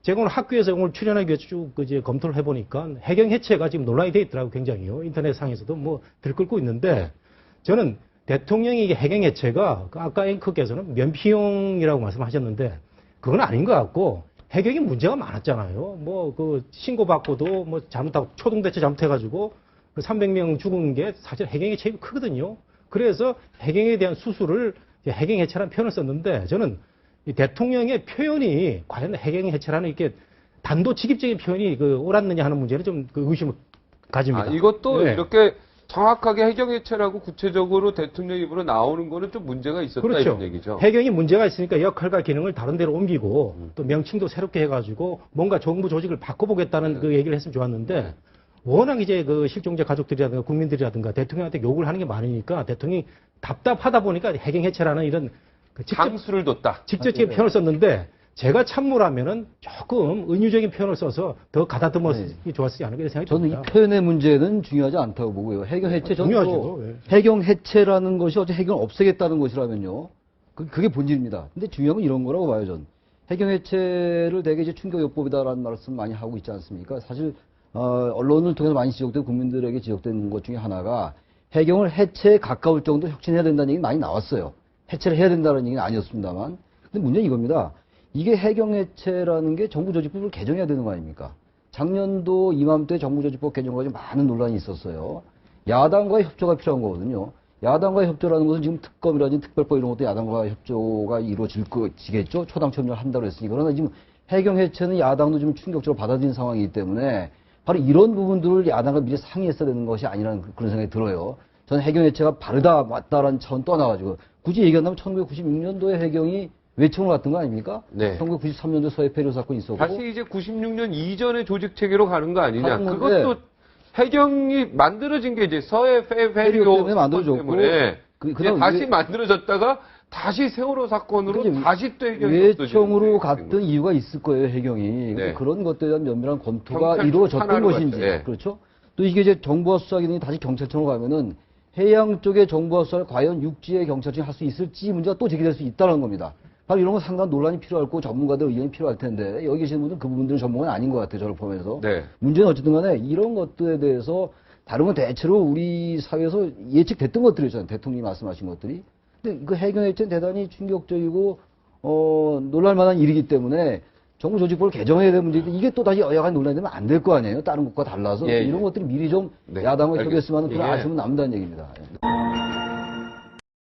제가 오늘 학교에서 오늘 출연하기 위해서 쭉 이제 검토를 해보니까 해경 해체가 지금 논란이 돼 있더라고요. 굉장히요. 인터넷상에서도 뭐 들끓고 있는데 저는 대통령이 이게 해경 해체가 아까 앵커께서는 면피용이라고 말씀하셨는데 그건 아닌 것 같고 해경이 문제가 많았잖아요. 뭐 그 신고받고도 뭐 잘못하고 초동대처 잘못해가지고 그 300명 죽은 게 사실 해경의 책임이 크거든요. 그래서 해경에 대한 수술을 해경 해체라는 표현을 썼는데 저는 이 대통령의 표현이 과연 해경 해체라는 이렇게 단도직입적인 표현이 그 옳았느냐 하는 문제는 좀 그 의심을 가집니다. 이것도 네. 이렇게 정확하게 해경 해체라고 구체적으로 대통령 입으로 나오는 거는 좀 문제가 있었다 그렇죠. 이런 얘기죠. 해경이 문제가 있으니까 역할과 기능을 다른 데로 옮기고 또 명칭도 새롭게 해가지고 뭔가 정부 조직을 바꿔보겠다는 그 얘기를 했으면 좋았는데 워낙 이제 그 실종자 가족들이라든가 국민들이라든가 대통령한테 욕을 하는 게 많으니까 대통령이 답답하다 보니까 해경 해체라는 이런 그 장수를 뒀다. 직접적인 표현을 썼는데 제가 참모라면은 조금 은유적인 표현을 써서 더 가다듬었으면 좋았지 않을까 생각이 저는 이 듭니다. 표현의 문제는 중요하지 않다고 보고요. 해경 해체, 저는 중요하죠. 또 예. 해경 해체라는 것이 어째 해경을 없애겠다는 것이라면요. 그게 본질입니다. 근데 중요한 건 이런 거라고 봐요, 전. 해경 해체를 되게 이제 충격요법이다라는 말씀 많이 하고 있지 않습니까? 사실, 언론을 통해서 많이 지적되고 국민들에게 지적되는 것 중에 하나가 해경을 해체에 가까울 정도 혁신해야 된다는 얘기 많이 나왔어요. 해체를 해야 된다는 얘기는 아니었습니다만. 근데 문제는 이겁니다. 이게 해경 해체라는 게 정부조직법을 개정해야 되는 거 아닙니까? 작년도 이맘때 정부조직법 개정 가지고 많은 논란이 있었어요. 야당과의 협조가 필요한 거거든요. 야당과의 협조라는 것은 지금 특검이라든지 특별법 이런 것도 야당과 협조가 이루어지겠죠? 초당 참여를 한다고 했으니. 그러나 지금 해경 해체는 야당도 좀 충격적으로 받아들인 상황이기 때문에 바로 이런 부분들을 야당과 미리 상의했어야 되는 것이 아니라는 그런 생각이 들어요. 저는 해경 해체가 바르다, 맞다라는 차원 떠나가지고 굳이 얘기한다면 1996년도에 해경이 외청을 갔던 거 아닙니까? 네. 1993년도 서해 폐료 사건이 있었고. 다시 이제 96년 이전의 조직 체계로 가는 거 아니냐. 가는 건데 그것도 해경이 만들어진 게 이제 서해 폐료 폐료 때문에 만들어졌고, 때문에 그다음 다시 만들어졌다가 다시 세월호 사건으로 그러니까 다시 또 해경이 외청으로 없어지는 갔던 이유가 있을 거예요, 해경이. 네. 그런 것들에 대한 면밀한 검토가 경찰청 이루어졌던 하나로 것인지. 갔죠. 네. 그렇죠? 또 이게 이제 정부와 수사 기능이 다시 경찰청으로 가면은 해양 쪽의 정부와 수사를 과연 육지의 경찰청이 할 수 있을지 문제가 또 제기될 수 있다는 겁니다. 바로 이런 건 상당한 논란이 필요할 거고 전문가들 의견이 필요할 텐데 여기 계시는 분들은 그 부분들은 전문가는 아닌 것 같아요. 저를 보면서. 네. 문제는 어쨌든 간에 이런 것들에 대해서 다른 건 대체로 우리 사회에서 예측됐던 것들이잖아요. 대통령이 말씀하신 것들이. 근데 그 해경 해체는 대단히 충격적이고 놀랄만한 일이기 때문에 정부 조직법을 개정해야 되는 문제인데 이게 또 다시 여야간 논란이 되면 안 될 거 아니에요. 다른 것과 달라서 예, 이런 예. 것들이 미리 좀 네, 야당과 알겠습니다. 협의했으면 하는 그런 예. 아쉬움은 남다는 얘기입니다.